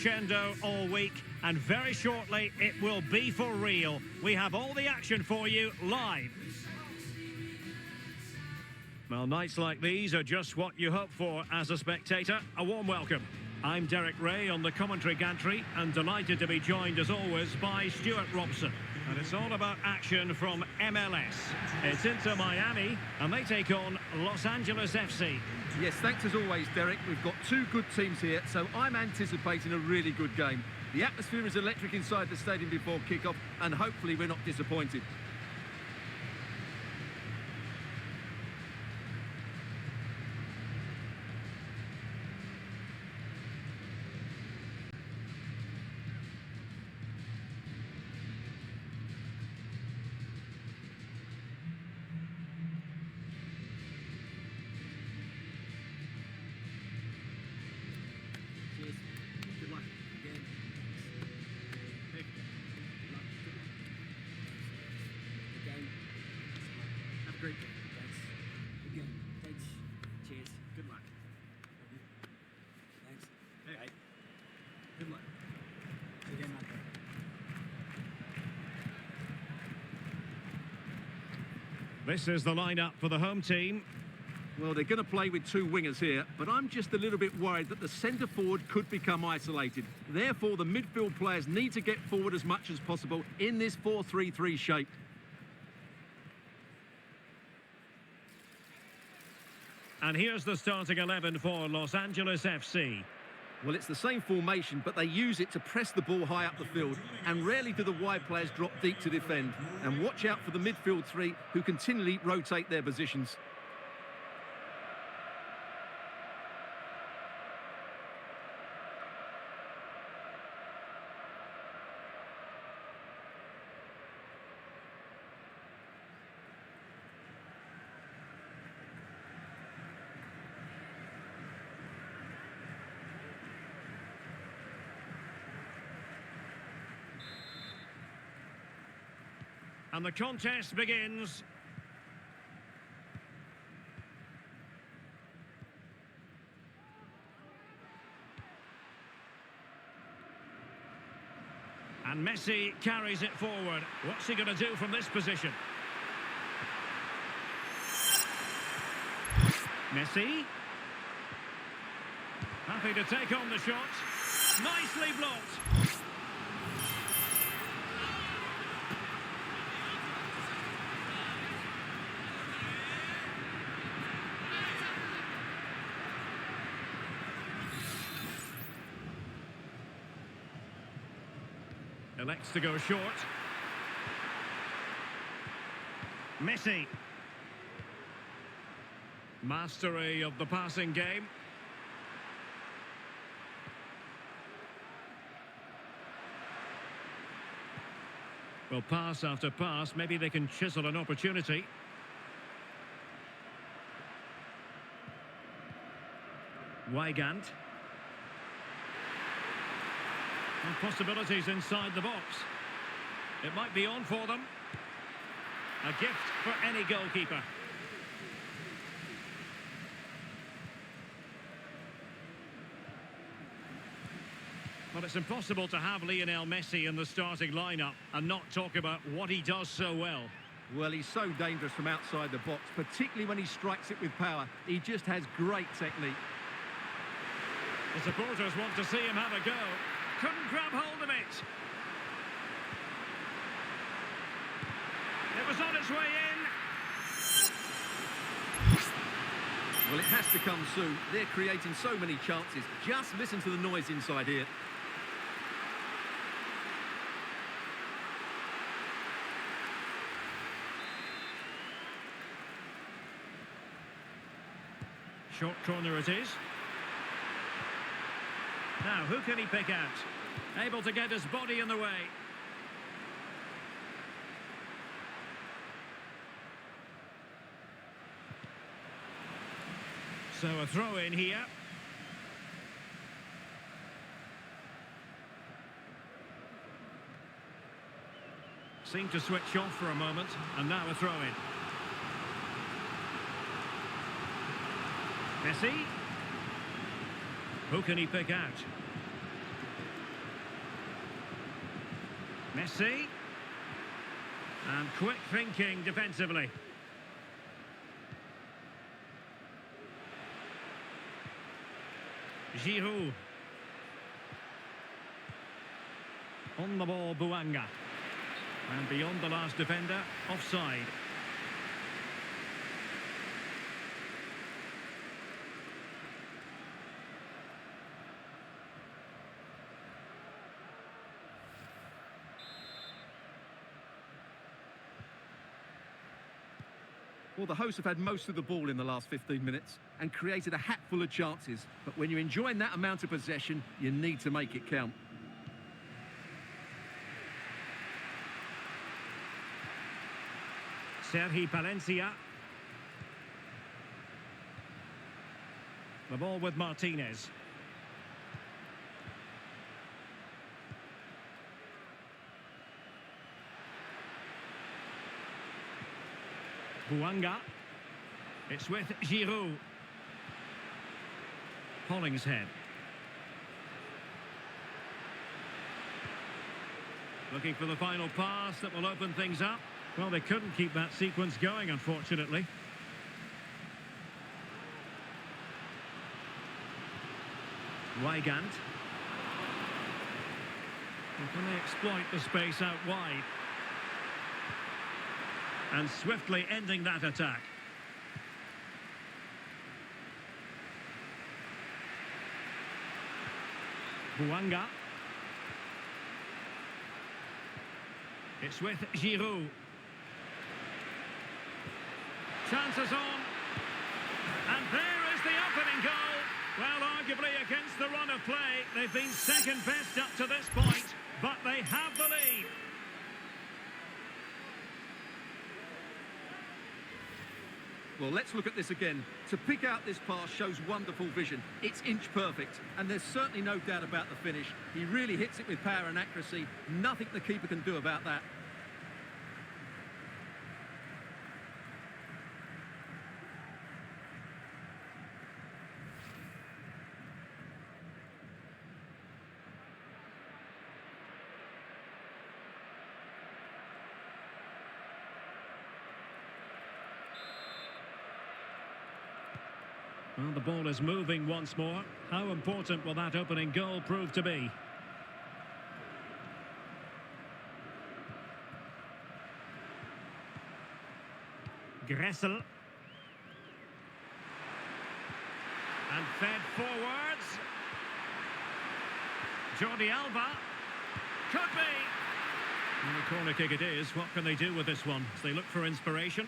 crescendo all week, and very shortly it will be for real. We have all the action for you live. Well, nights like these are just what you hope for as a spectator. A warm welcome. I'm Derek Ray on the commentary gantry, and delighted to be joined as always by Stuart Robson. And it's all about action from MLS. It's Inter Miami, and they take on Los Angeles FC. Yes, thanks as always, Derek. We've got two good teams here, so I'm anticipating a really good game. The atmosphere is electric inside the stadium before kick-off, and hopefully we're not disappointed. Good luck again. Good luck. Again. Have a great day. Thanks. Again. Thanks. Cheers. Good luck. Thanks. Hey. Good luck. Again, man. This is the lineup for the home team. Well, they're going to play with two wingers here, but I'm just a little bit worried that the centre forward could become isolated. Therefore, the midfield players need to get forward as much as possible in this 4-3-3 shape. And here's the starting 11 for Los Angeles FC. Well, it's the same formation, but they use it to press the ball high up the field, and rarely do the wide players drop deep to defend. And watch out for the midfield three, who continually rotate their positions. And the contest begins. And Messi carries it forward. What's he going to do from this position? Messi. Happy to take on the shot. Nicely blocked. Elects to go short. Messi. Mastery of the passing game. Well, pass after pass, maybe they can chisel an opportunity. Weigand. And possibilities inside the box. It might be on for them. A gift for any goalkeeper. But it's impossible to have Lionel Messi in the starting lineup and not talk about what he does so well. Well, he's so dangerous from outside the box, particularly when he strikes it with power. He just has great technique. The supporters want to see him have a go. Couldn't grab hold of it. It was on its way in. Well, it has to come soon. They're creating so many chances. Just listen to the noise inside here. Short corner it is. Now, who can he pick out? Able to get his body in the way. So a throw in here. Seemed to switch off for a moment, and now a throw in. Messi. Who can he pick out? Messi. And quick thinking defensively. Giroud. On the ball, Buanga. And beyond the last defender, offside. Well, the hosts have had most of the ball in the last 15 minutes and created a hatful of chances. But when you're enjoying that amount of possession, you need to make it count. Sergi Palencia. The ball with Martinez. Buanga. It's with Giroud. Hollingshead. Looking for the final pass that will open things up. Well, they couldn't keep that sequence going, unfortunately. Weigand. And can they exploit the space out wide? And swiftly ending that attack. Buanga. It's with Giroud. Chances on. And there is the opening goal. Well, arguably against the run of play, they've been second best up to this point, but they have the lead. Well, let's look at this again. To pick out this pass shows wonderful vision. It's inch perfect, and there's certainly no doubt about the finish. He really hits it with power and accuracy. Nothing the keeper can do about that. Well, the ball is moving once more. How important will that opening goal prove to be? Gressel. And fed forwards. Jordi Alba. Could be. And the corner kick it is. What can they do with this one as they look for inspiration?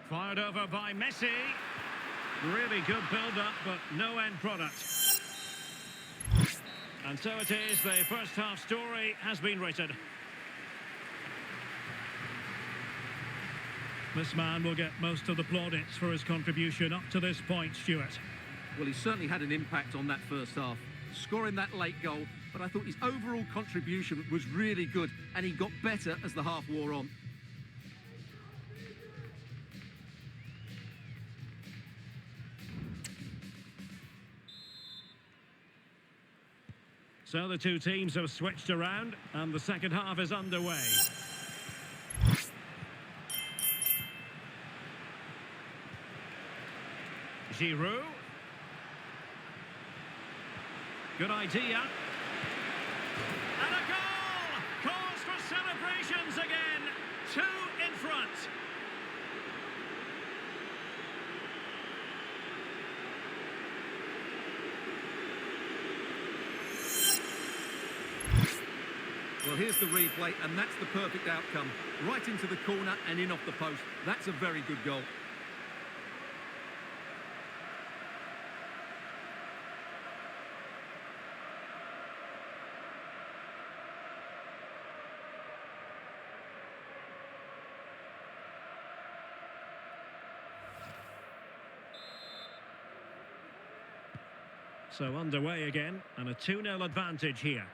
Fired over by Messi. Really good build-up, but no end product. And so it is, the first half story has been written. This man will get most of the plaudits for his contribution up to this point, Stuart. Well, he certainly had an impact on that first half, scoring that late goal, but I thought his overall contribution was really good, and he got better as the half wore on. So the two teams have switched around, and the second half is underway. Giroud. Good idea. And a goal! Cause for celebrations again. 2 in front. Well, here's the replay, and that's the perfect outcome. Right into the corner and in off the post. That's a very good goal. So underway again, and a 2-0 advantage here.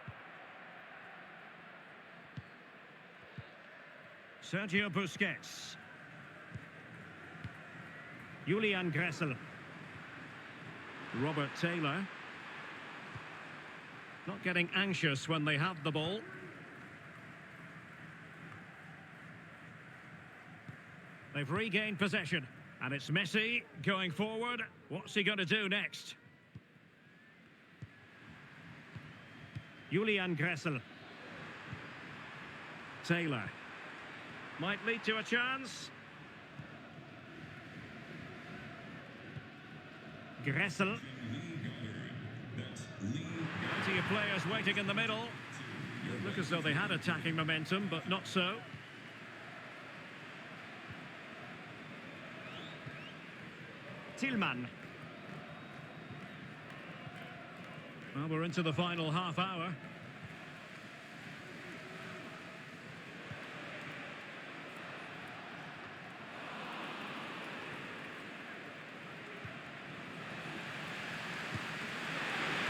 Sergio Busquets. Julian Gressel. Robert Taylor. Not getting anxious when they have the ball. They've regained possession. And it's Messi going forward. What's he going to do next? Julian Gressel. Taylor. Might lead to a chance. Gressel. Plenty of players waiting in the middle. Look as though they had attacking momentum, but not so. Tillman. Well, we're into the final half hour.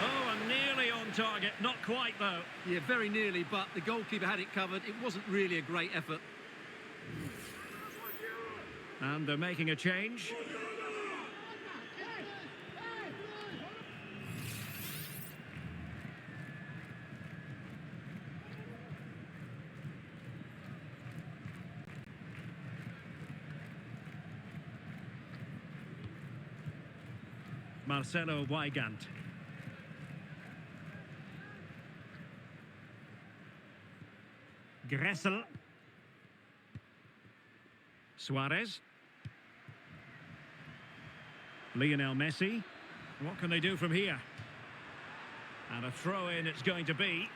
Oh, and nearly on target. Not quite, though. Yeah, very nearly, but the goalkeeper had it covered. It wasn't really a great effort. And they're making a change. Marcelo Weigand. Gressel. Suarez. Lionel Messi. What can they do from here? And a throw-in it's going to be.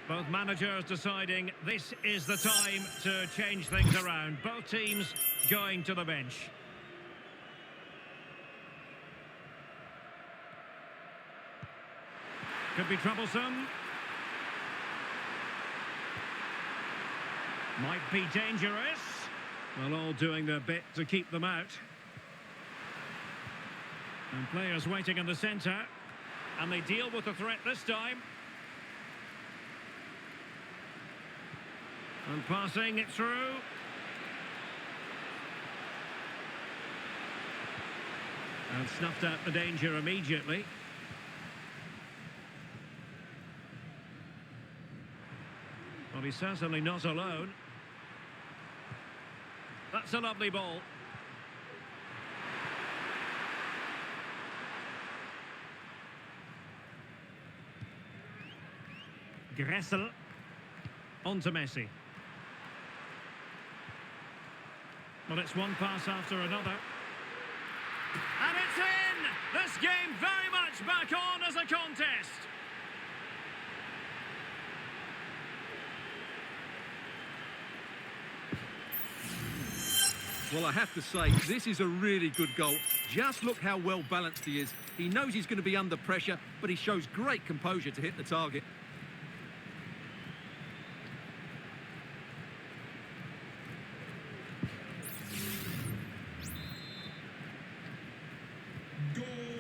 Both managers deciding this is the time to change things around. Both teams going to the bench. Could be troublesome. Might be dangerous. Well, all doing their bit to keep them out. And players waiting in the centre. And they deal with the threat this time. And passing it through. And snuffed out the danger immediately. Well, he's certainly not alone. That's a lovely ball. Gressel. On to Messi. Well, it's one pass after another. And it's in! This game very much back on as a contest. Well, I have to say, this is a really good goal. Just look how well balanced he is. He knows he's going to be under pressure, but he shows great composure to hit the target.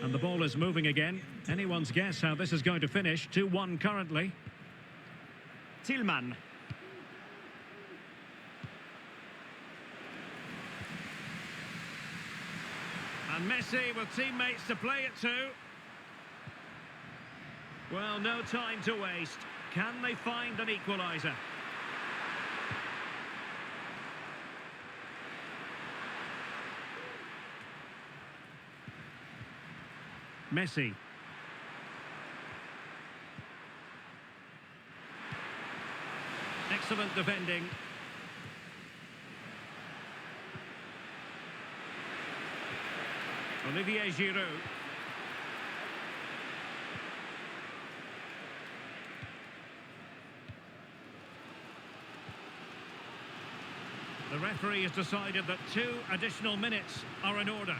And the ball is moving again. Anyone's guess how this is going to finish. 2-1 currently. Tillman. And Messi with teammates to play it to. Well, no time to waste. Can they find an equaliser? Messi. Excellent defending. Olivier Giroud. The referee has decided that 2 additional minutes are in order.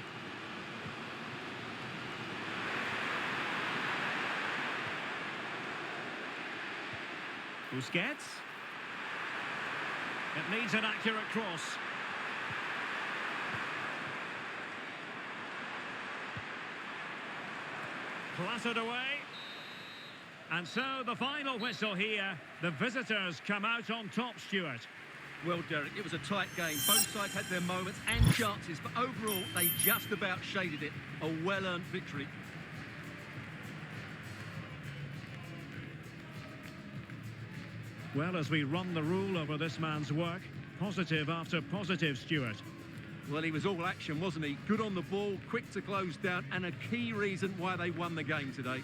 Busquets. It needs an accurate cross. Clattered away. And so the final whistle here. The visitors come out on top, Stuart. Well, Derek, it was a tight game. Both sides had their moments and chances, but overall, they just about shaded it. A well-earned victory. Well, as we run the rule over this man's work, positive after positive, Stuart. Well, he was all action, wasn't he? Good on the ball, quick to close down, and a key reason why they won the game today.